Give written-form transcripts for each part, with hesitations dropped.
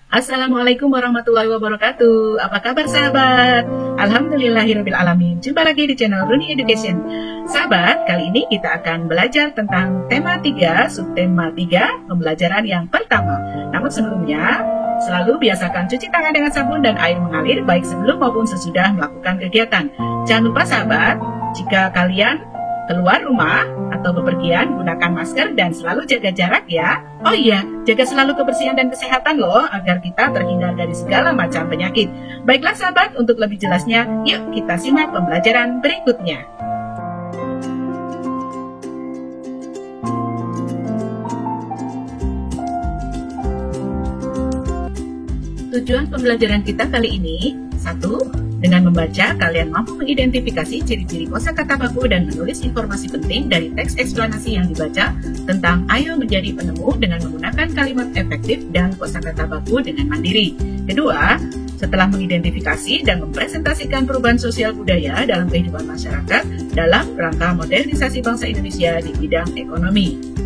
Assalamualaikum warahmatullahi wabarakatuh. Apa kabar sahabat? Alhamdulillahirabbil alamin. Jumpa lagi di channel Runi Education. Sahabat, kali ini kita akan belajar tentang tema 3, subtema 3, pembelajaran yang pertama. Namun sebelumnya, selalu biasakan cuci tangan dengan sabun dan air mengalir baik sebelum maupun sesudah melakukan kegiatan. Jangan lupa sahabat, jika kalian keluar rumah atau bepergian, gunakan masker dan selalu jaga jarak ya. Oh iya, jaga selalu kebersihan dan kesehatan loh, agar kita terhindar dari segala macam penyakit. Baiklah sahabat, untuk lebih jelasnya, yuk kita simak pembelajaran berikutnya. Tujuan pembelajaran kita kali ini, 1. Dengan membaca, kalian mampu mengidentifikasi ciri-ciri kosakata baku dan menulis informasi penting dari teks eksplanasi yang dibaca tentang ayo menjadi penemu dengan menggunakan kalimat efektif dan kosakata baku dengan mandiri. Kedua, setelah mengidentifikasi dan mempresentasikan perubahan sosial budaya dalam kehidupan masyarakat dalam rangka modernisasi bangsa Indonesia di bidang ekonomi.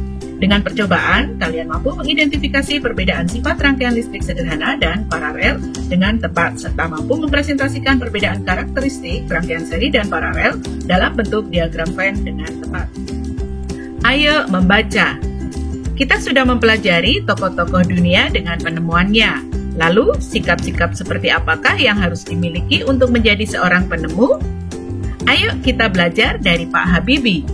Dengan percobaan, kalian mampu mengidentifikasi perbedaan sifat rangkaian listrik sederhana dan paralel dengan tepat, serta mampu mempresentasikan perbedaan karakteristik rangkaian seri dan paralel dalam bentuk diagram Venn dengan tepat. Ayo membaca. Kita sudah mempelajari tokoh-tokoh dunia dengan penemuannya. Lalu, sikap-sikap seperti apakah yang harus dimiliki untuk menjadi seorang penemu? Ayo kita belajar dari Pak Habibie.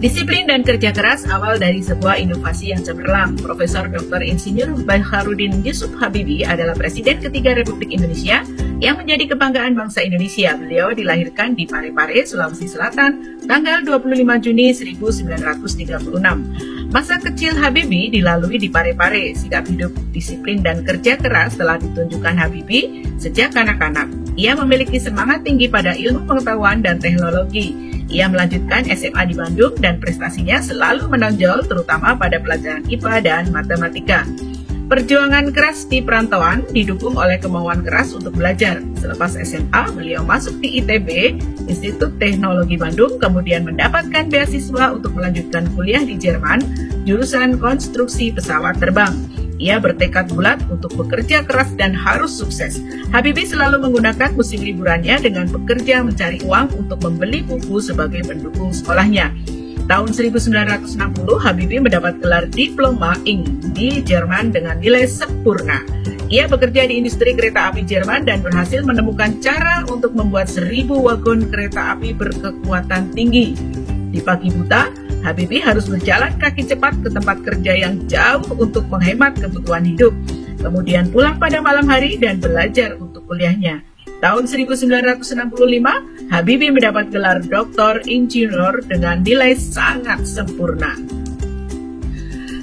Disiplin dan kerja keras awal dari sebuah inovasi yang cemerlang. Profesor Dr. Insinyur Baharudin Yusuf Habibie adalah Presiden ketiga Republik Indonesia yang menjadi kebanggaan bangsa Indonesia. Beliau dilahirkan di Parepare, Sulawesi Selatan, tanggal 25 Juni 1936. Masa kecil Habibie dilalui di Parepare. Sikap hidup, disiplin, dan kerja keras telah ditunjukkan Habibie sejak kanak-kanak. Ia memiliki semangat tinggi pada ilmu pengetahuan dan teknologi. Ia melanjutkan SMA di Bandung dan prestasinya selalu menonjol terutama pada pelajaran IPA dan matematika. Perjuangan keras di perantauan didukung oleh kemauan keras untuk belajar. Selepas SMA, beliau masuk di ITB, Institut Teknologi Bandung, kemudian mendapatkan beasiswa untuk melanjutkan kuliah di Jerman, jurusan konstruksi pesawat terbang. Ia bertekad bulat untuk bekerja keras dan harus sukses. Habibie selalu menggunakan musim liburannya dengan bekerja mencari uang untuk membeli buku sebagai pendukung sekolahnya. Tahun 1960, Habibie mendapat gelar Diploma Ing di Jerman dengan nilai sempurna. Ia bekerja di industri kereta api Jerman dan berhasil menemukan cara untuk membuat 1000 wagon kereta api berkekuatan tinggi. Di pagi buta, Habibie harus berjalan kaki cepat ke tempat kerja yang jauh untuk menghemat kebutuhan hidup. Kemudian pulang pada malam hari dan belajar untuk kuliahnya. Tahun 1965, Habibie mendapat gelar Doktor Insinyur dengan nilai sangat sempurna.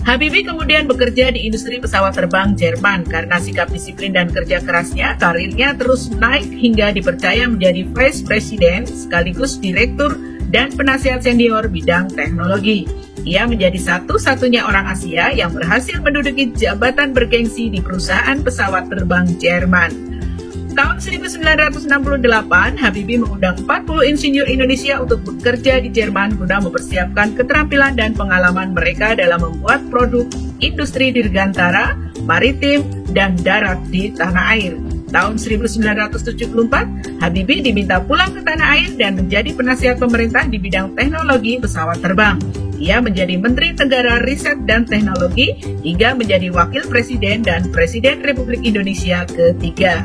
Habibie kemudian bekerja di industri pesawat terbang Jerman. Karena sikap disiplin dan kerja kerasnya, karirnya terus naik hingga dipercaya menjadi Vice President sekaligus Direktur dan penasihat senior bidang teknologi. Ia menjadi satu-satunya orang Asia yang berhasil menduduki jabatan bergengsi di perusahaan pesawat terbang Jerman. Tahun 1968, Habibie mengundang 40 insinyur Indonesia untuk bekerja di Jerman guna mempersiapkan keterampilan dan pengalaman mereka dalam membuat produk industri dirgantara, maritim, dan darat di tanah air. Tahun 1974, Habibie diminta pulang ke tanah air dan menjadi penasihat pemerintah di bidang teknologi pesawat terbang. Ia menjadi Menteri Tenggara Riset dan Teknologi hingga menjadi Wakil Presiden dan Presiden Republik Indonesia ketiga.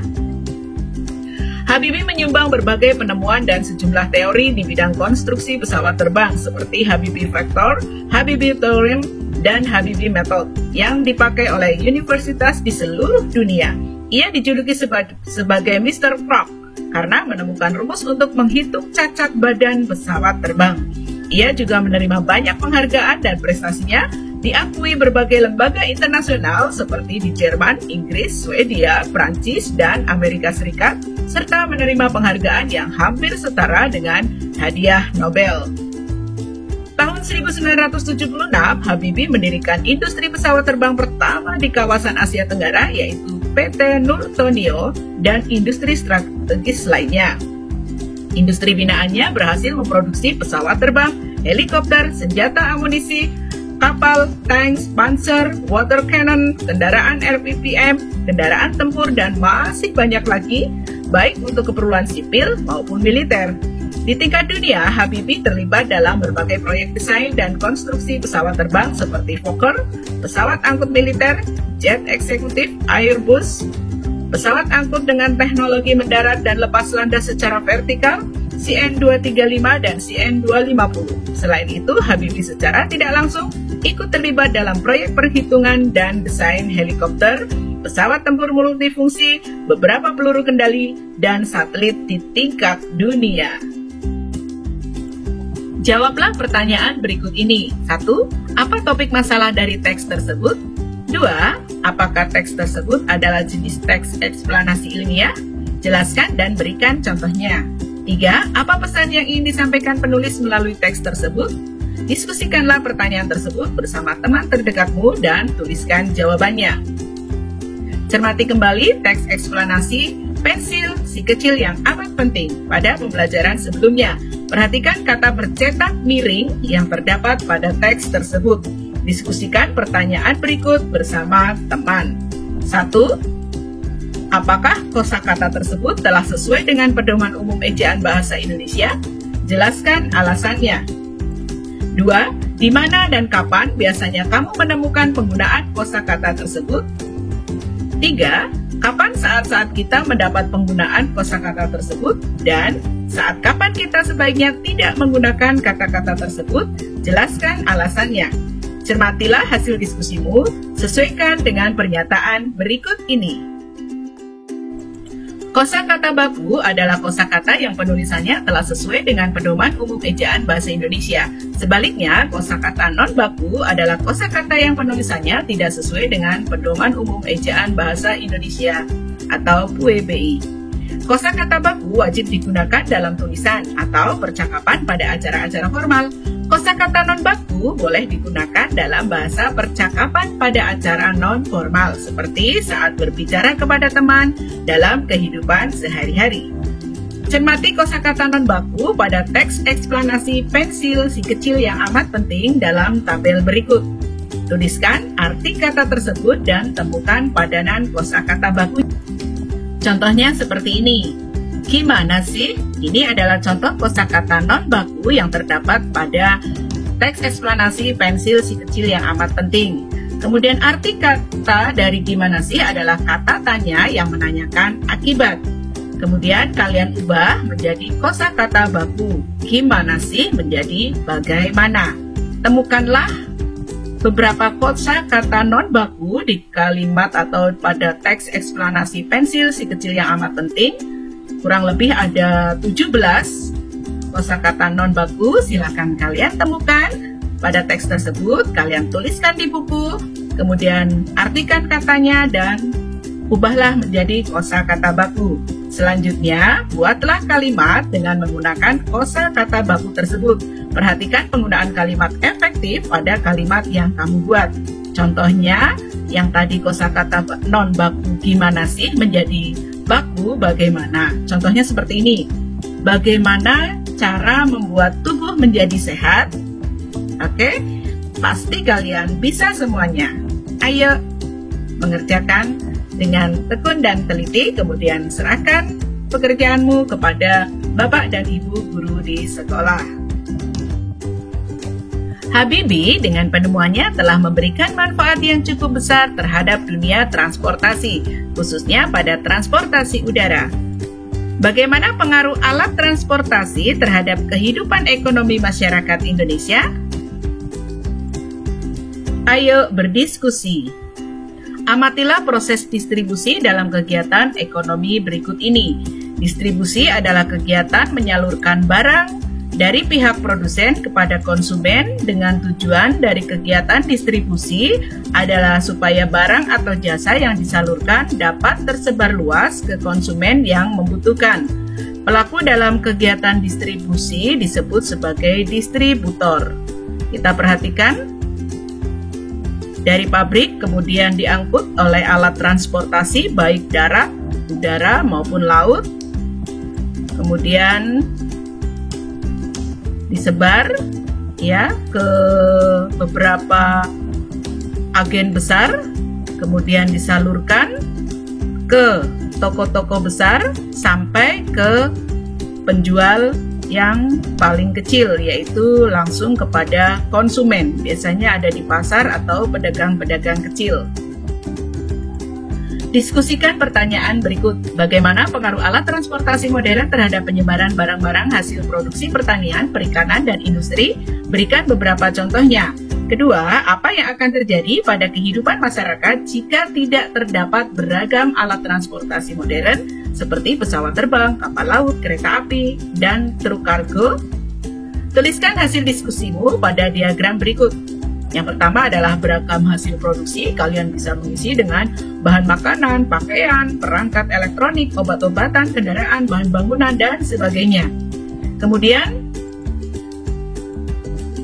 Habibie menyumbang berbagai penemuan dan sejumlah teori di bidang konstruksi pesawat terbang seperti Habibie Factor, Habibie Theorem, dan Habibie Method yang dipakai oleh universitas di seluruh dunia. Ia dijuluki sebagai Mr. Frog karena menemukan rumus untuk menghitung cacat badan pesawat terbang. Ia juga menerima banyak penghargaan dan prestasinya diakui berbagai lembaga internasional seperti di Jerman, Inggris, Swedia, Prancis, dan Amerika Serikat, serta menerima penghargaan yang hampir setara dengan hadiah Nobel. Tahun 1976, Habibie mendirikan industri pesawat terbang pertama di kawasan Asia Tenggara, yaitu PT Nurtonio dan industri strategis lainnya. Industri binaannya berhasil memproduksi pesawat terbang, helikopter, senjata amunisi, kapal, tanks, panzer, water cannon, kendaraan RPPM, kendaraan tempur, dan masih banyak lagi, baik untuk keperluan sipil maupun militer. Di tingkat dunia, Habibie terlibat dalam berbagai proyek desain dan konstruksi pesawat terbang seperti Fokker, pesawat angkut militer, jet eksekutif, Airbus, pesawat angkut dengan teknologi mendarat dan lepas landas secara vertikal, CN-235 dan CN-250. Selain itu, Habibie secara tidak langsung ikut terlibat dalam proyek perhitungan dan desain helikopter, pesawat tempur multifungsi, beberapa peluru kendali, dan satelit di tingkat dunia. Jawablah pertanyaan berikut ini. 1. Apa topik masalah dari teks tersebut? 2. Apakah teks tersebut adalah jenis teks eksplanasi ilmiah? Jelaskan dan berikan contohnya. 3. Apa pesan yang ingin disampaikan penulis melalui teks tersebut? Diskusikanlah pertanyaan tersebut bersama teman terdekatmu dan tuliskan jawabannya. Cermati kembali teks eksplanasi pensil si kecil yang amat penting pada pembelajaran sebelumnya. Perhatikan kata bercetak miring yang terdapat pada teks tersebut. Diskusikan pertanyaan berikut bersama teman. 1. Apakah kosakata tersebut telah sesuai dengan Pedoman Umum Ejaan Bahasa Indonesia? Jelaskan alasannya. 2. Di mana dan kapan biasanya kamu menemukan penggunaan kosakata tersebut? 3. Kapan saat-saat kita mendapat penggunaan kosakata tersebut? Dan saat kapan kita sebaiknya tidak menggunakan kata-kata tersebut? Jelaskan alasannya. Cermatilah hasil diskusimu, sesuaikan dengan pernyataan berikut ini. Kosakata baku adalah kosakata yang penulisannya telah sesuai dengan Pedoman Umum Ejaan Bahasa Indonesia. Sebaliknya, kosakata non-baku adalah kosakata yang penulisannya tidak sesuai dengan Pedoman Umum Ejaan Bahasa Indonesia atau PUEBI. Kosakata baku wajib digunakan dalam tulisan atau percakapan pada acara-acara formal. Kosakata non-baku boleh digunakan dalam bahasa percakapan pada acara non-formal, seperti saat berbicara kepada teman dalam kehidupan sehari-hari. Cermati kosakata non-baku pada teks eksplanasi pensil si kecil yang amat penting dalam tabel berikut. Tuliskan arti kata tersebut dan temukan padanan kosakata baku. Contohnya seperti ini. Gimana sih? Ini adalah contoh kosakata non-baku yang terdapat pada teks eksplanasi pensil si kecil yang amat penting. Kemudian arti kata dari gimana sih adalah kata tanya yang menanyakan akibat. Kemudian kalian ubah menjadi kosakata baku. Gimana sih menjadi bagaimana. Temukanlah beberapa kosakata non-baku di kalimat atau pada teks eksplanasi pensil si kecil yang amat penting. Kurang lebih ada 17 kosakata non-baku. Silahkan kalian temukan pada teks tersebut. Kalian tuliskan di buku, kemudian artikan katanya dan ubahlah menjadi kosakata baku. Selanjutnya, buatlah kalimat dengan menggunakan kosakata baku tersebut. Perhatikan penggunaan kalimat efektif pada kalimat yang kamu buat. Contohnya, yang tadi kosakata non-baku gimana sih menjadi baku bagaimana. Contohnya seperti ini. Bagaimana cara membuat tubuh menjadi sehat? Oke, pasti kalian bisa semuanya. Ayo, mengerjakan dengan tekun dan teliti, kemudian serahkan pekerjaanmu kepada Bapak dan Ibu guru di sekolah. Habibie dengan penemuannya telah memberikan manfaat yang cukup besar terhadap dunia transportasi, khususnya pada transportasi udara. Bagaimana pengaruh alat transportasi terhadap kehidupan ekonomi masyarakat Indonesia? Ayo berdiskusi. Amatilah proses distribusi dalam kegiatan ekonomi berikut ini. Distribusi adalah kegiatan menyalurkan barang dari pihak produsen kepada konsumen dengan tujuan dari kegiatan distribusi adalah supaya barang atau jasa yang disalurkan dapat tersebar luas ke konsumen yang membutuhkan. Pelaku dalam kegiatan distribusi disebut sebagai distributor. Kita perhatikan, dari pabrik kemudian diangkut oleh alat transportasi baik darat, udara maupun laut, kemudian disebar ya ke beberapa agen besar, kemudian disalurkan ke toko-toko besar sampai ke penjual yang paling kecil, yaitu langsung kepada konsumen. Biasanya ada di pasar atau pedagang-pedagang kecil. Diskusikan pertanyaan berikut. Bagaimana pengaruh alat transportasi modern terhadap penyebaran barang-barang hasil produksi pertanian, perikanan, dan industri? Berikan beberapa contohnya. Kedua, apa yang akan terjadi pada kehidupan masyarakat jika tidak terdapat beragam alat transportasi modern seperti pesawat terbang, kapal laut, kereta api, dan truk kargo? Tuliskan hasil diskusimu pada diagram berikut. Yang pertama adalah beragam hasil produksi. Kalian bisa mengisi dengan bahan makanan, pakaian, perangkat elektronik, obat-obatan, kendaraan, bahan bangunan, dan sebagainya. Kemudian,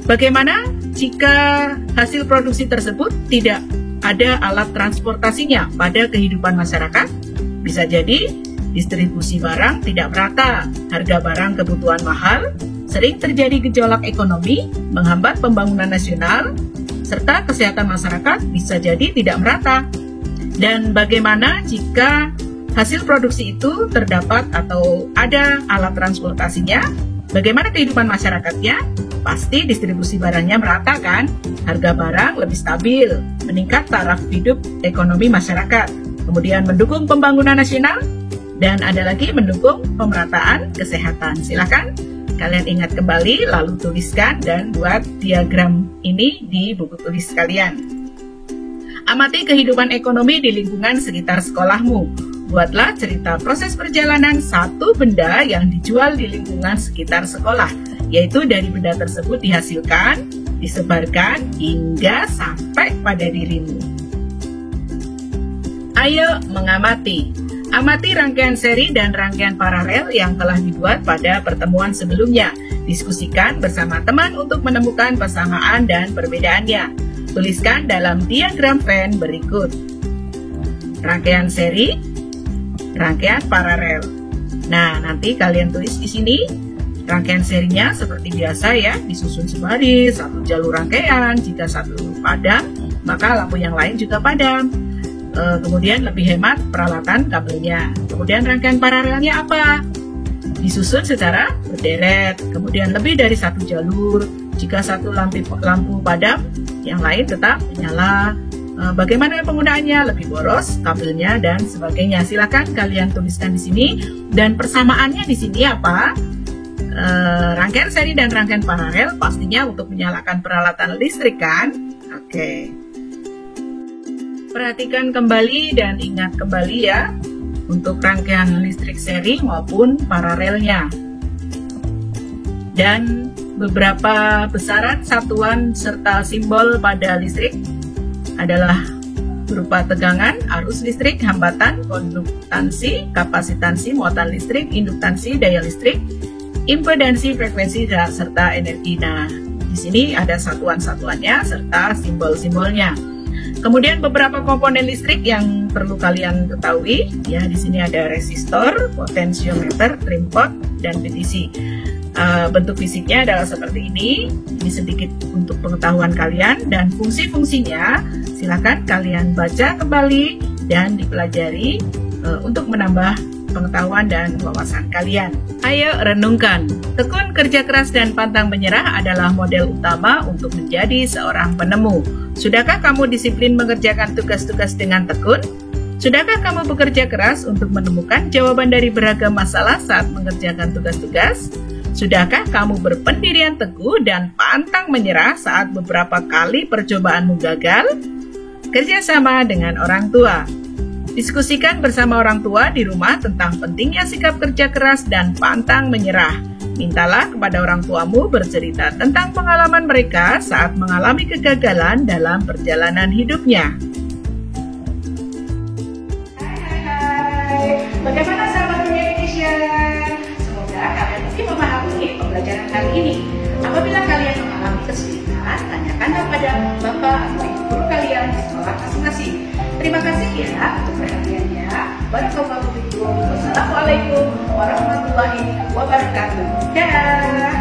bagaimana jika hasil produksi tersebut tidak ada alat transportasinya pada kehidupan masyarakat? Bisa jadi distribusi barang tidak merata, harga barang kebutuhan mahal, sering terjadi gejolak ekonomi, menghambat pembangunan nasional, serta kesehatan masyarakat bisa jadi tidak merata. Dan bagaimana jika hasil produksi itu terdapat atau ada alat transportasinya? Bagaimana kehidupan masyarakatnya? Pasti distribusi barangnya merata kan? Harga barang lebih stabil, meningkat taraf hidup ekonomi masyarakat, kemudian mendukung pembangunan nasional, dan ada lagi mendukung pemerataan kesehatan. Silakan kalian ingat kembali, lalu tuliskan dan buat diagram ini di buku tulis kalian. Amati kehidupan ekonomi di lingkungan sekitar sekolahmu. Buatlah cerita proses perjalanan satu benda yang dijual di lingkungan sekitar sekolah, yaitu dari benda tersebut dihasilkan, disebarkan, hingga sampai pada dirimu. Ayo mengamati. Amati rangkaian seri dan rangkaian paralel yang telah dibuat pada pertemuan sebelumnya. Diskusikan bersama teman untuk menemukan persamaan dan perbedaannya. Tuliskan dalam diagram Venn berikut. Rangkaian seri, rangkaian paralel. Nah, nanti kalian tulis di sini rangkaian serinya seperti biasa ya, disusun sebaris, satu jalur rangkaian. Jika satu padam, maka lampu yang lain juga padam. Kemudian lebih hemat peralatan kabelnya. Kemudian rangkaian paralelnya apa? Disusun secara berderet. Kemudian lebih dari satu jalur. Jika satu lampu padam, yang lain tetap menyala. Bagaimana penggunaannya? Lebih boros kabelnya dan sebagainya. Silakan kalian tuliskan di sini. Dan persamaannya di sini apa? Rangkaian seri dan rangkaian paralel pastinya untuk menyalakan peralatan listrik kan? Oke. Perhatikan kembali dan ingat kembali ya untuk rangkaian listrik seri maupun paralelnya. Dan beberapa besaran, satuan, serta simbol pada listrik adalah berupa tegangan, arus listrik, hambatan, konduktansi, kapasitansi, muatan listrik, induktansi, daya listrik, impedansi, frekuensi, serta energi. Nah, di sini ada satuan-satuannya serta simbol-simbolnya. Kemudian beberapa komponen listrik yang perlu kalian ketahui, ya di sini ada resistor, potensiometer, trim pot, dan PTC. Bentuk fisiknya adalah seperti ini sedikit untuk pengetahuan kalian, dan fungsi-fungsinya silakan kalian baca kembali dan dipelajari untuk menambah pengetahuan dan wawasan kalian. Ayo renungkan, tekun, kerja keras, dan pantang menyerah adalah model utama untuk menjadi seorang penemu. Sudahkah kamu disiplin mengerjakan tugas-tugas dengan tekun? Sudahkah kamu bekerja keras untuk menemukan jawaban dari beragam masalah saat mengerjakan tugas-tugas? Sudahkah kamu berpendirian teguh dan pantang menyerah saat beberapa kali percobaanmu gagal? Kerjasama dengan orang tua. Diskusikan bersama orang tua di rumah tentang pentingnya sikap kerja keras dan pantang menyerah. Mintalah kepada orang tuamu bercerita tentang pengalaman mereka saat mengalami kegagalan dalam perjalanan hidupnya. Hai, bagaimana sahabat Indonesia? Semoga kalian mungkin memahami pembelajaran kali ini. Apabila kalian mengalami kesulitan, tanyakan kepada Bapak atau Ibu guru kalian di sekolah masing-masing. Terima kasih ya untuk perhatiannya. Wassalamualaikum warahmatullahi wabarakatuh. Dadah.